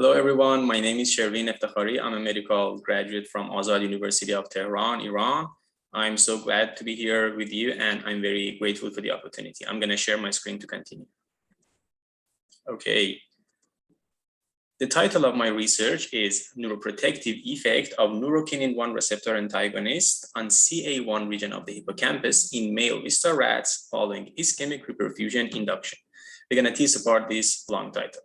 Hello, everyone. My name is Shervin Eftekhari. I'm a medical graduate from Azad University of Tehran, Iran. I'm so glad to be here with you, and I'm very grateful for the opportunity. I'm going to share my screen to continue. Okay. The title of my research is Neuroprotective Effect of Neurokinin-1 Receptor Antagonist on CA1 region of the hippocampus in male vista rats following ischemic reperfusion induction. We're going to tease apart this long title.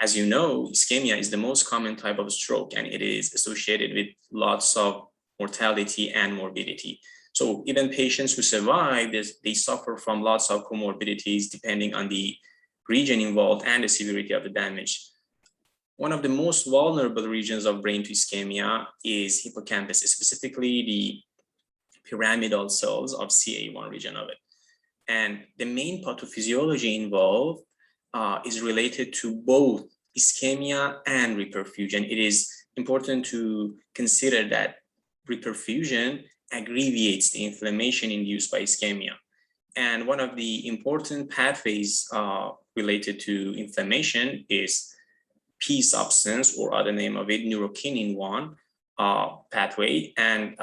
As you know, ischemia is the most common type of stroke, and it is associated with lots of mortality and morbidity. So even patients who survive, they suffer from lots of comorbidities depending on the region involved and the severity of the damage. One of the most vulnerable regions of brain to ischemia is hippocampus, specifically the pyramidal cells of CA1 region of it. And the main pathophysiology involved is related to both ischemia and reperfusion. It is important to consider that reperfusion aggravates the inflammation induced by ischemia. And one of the important pathways related to inflammation is P substance, or other name of it, neurokinin-1 pathway. And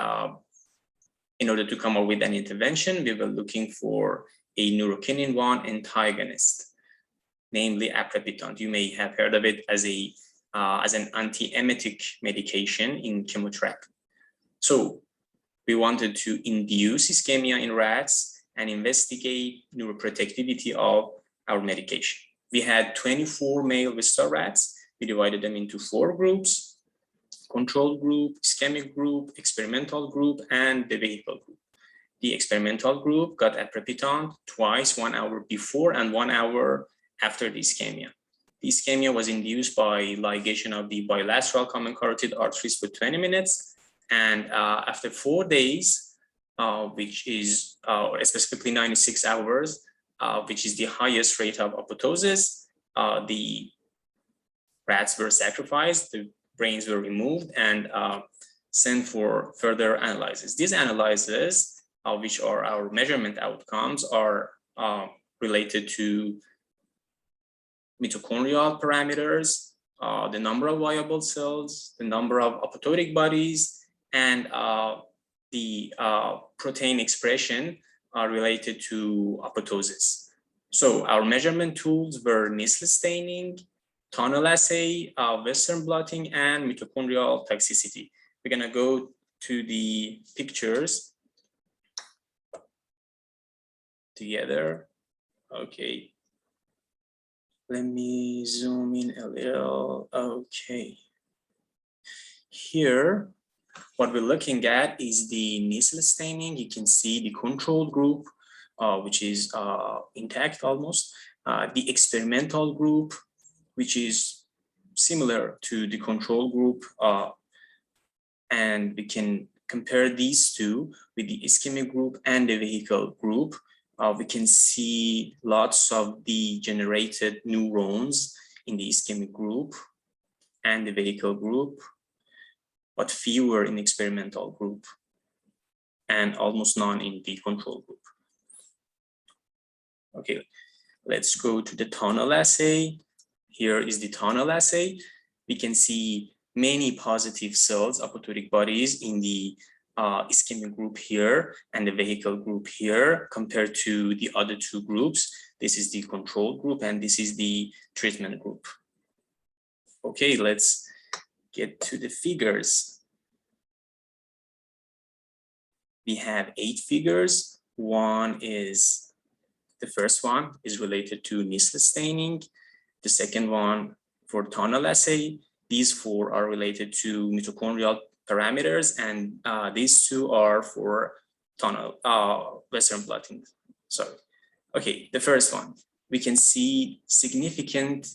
in order to come up with an intervention, we were looking for a neurokinin-1 antagonist, namely aprepitant. You may have heard of it as an antiemetic medication in chemotherapy. So we wanted to induce ischemia in rats and investigate neuroprotectivity of our medication. We had 24 male vista rats. We divided them into 4 groups: control group, ischemic group, experimental group, and the vehicle group. The experimental group got aprepitant twice, 1 hour before and 1 hour after the ischemia. The ischemia was induced by ligation of the bilateral common carotid arteries for 20 minutes. And after 4 days, which is specifically 96 hours, which is the highest rate of apoptosis, the rats were sacrificed, the brains were removed, and sent for further analysis. These analyses, which are our measurement outcomes, are related to mitochondrial parameters, the number of viable cells, the number of apoptotic bodies, and the protein expression related to apoptosis. So our measurement tools were Nisl staining, tunnel assay, Western blotting, and mitochondrial toxicity. We're going to go to the pictures together. Okay. Let me zoom in a little. Okay. Here, what we're looking at is the Nisl staining. You can see the control group, which is intact almost. The experimental group, which is similar to the control group. And we can compare these two with the ischemic group and the vehicle group. We can see lots of degenerated neurons in the ischemic group and the vehicle group, but fewer in the experimental group and almost none in the control group. Okay, let's go to the tunnel assay. Here is the tunnel assay. We can see many positive cells, apoptotic bodies, in the ischemic group here and the vehicle group here compared to the other 2 groups. This is the control group and this is the treatment group. Okay, let's get to the figures. We have 8 figures. The first one is related to Nisl staining. The second one for tunnel assay. These 4 are related to mitochondrial parameters, and these 2 are for tunnel Western blotting. Sorry. Okay, the first one, we can see significant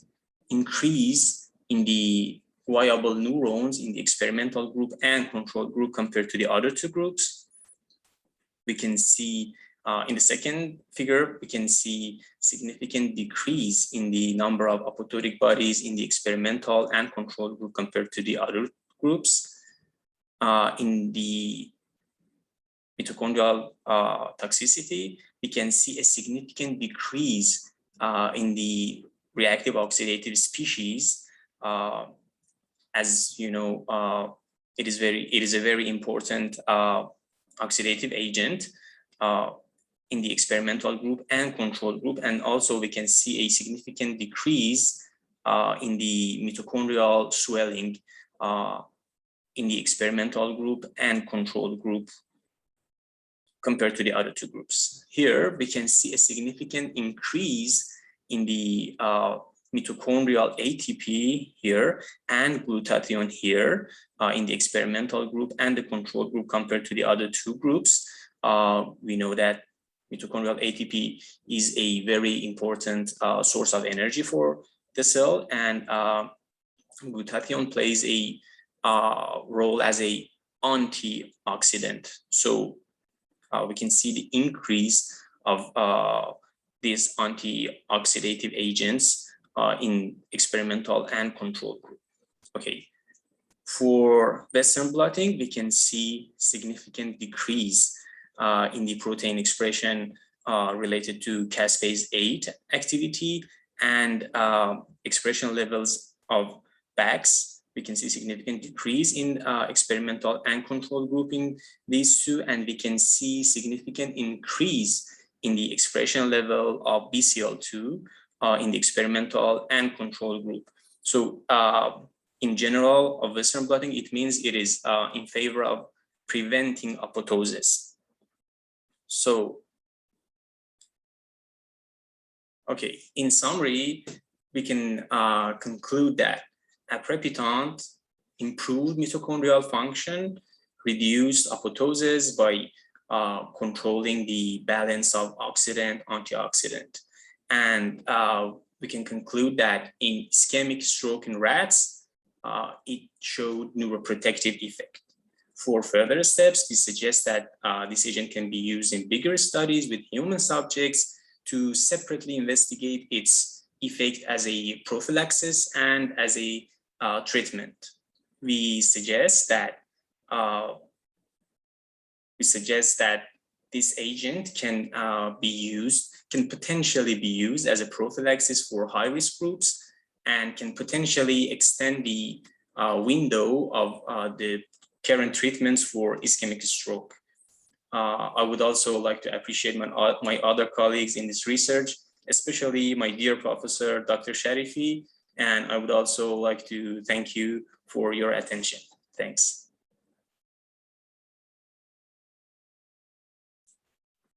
increase in the viable neurons in the experimental group and control group compared to the other 2 groups. We can see in the second figure, we can see significant decrease in the number of apoptotic bodies in the experimental and control group compared to the other groups. In the mitochondrial toxicity, we can see a significant decrease in the reactive oxidative species. As you know, it is a very important oxidative agent in the experimental group and control group, and also we can see a significant decrease in the mitochondrial swelling in the experimental group and control group compared to the other two groups. Here we can see a significant increase in the mitochondrial ATP here and glutathione here in the experimental group and the control group compared to the other two groups. We know that mitochondrial ATP is a very important source of energy for the cell, and glutathione plays a role as a antioxidant. So we can see the increase of these antioxidative agents in experimental and control group. Okay, for Western blotting, we can see significant decrease in the protein expression related to caspase 8 activity and expression levels of BAX. We can see significant decrease in experimental and control group in these two, and we can see significant increase in the expression level of BCL2 in the experimental and control group. So in general, of Western blotting, it means it is in favor of preventing apoptosis. So, okay, in summary, we can conclude that aprepitant improved mitochondrial function, reduced apoptosis by controlling the balance of oxidant-antioxidant. And we can conclude that in ischemic stroke in rats, it showed neuroprotective effect. For further steps, we suggest that this agent can be used in bigger studies with human subjects to separately investigate its effect as a prophylaxis and as a treatment. We suggest that this agent can potentially be used as a prophylaxis for high-risk groups and can potentially extend the window of the current treatments for ischemic stroke. I would also like to appreciate my other colleagues in this research, especially my dear professor, Dr. Sharifi, and I would also like to thank you for your attention. Thanks.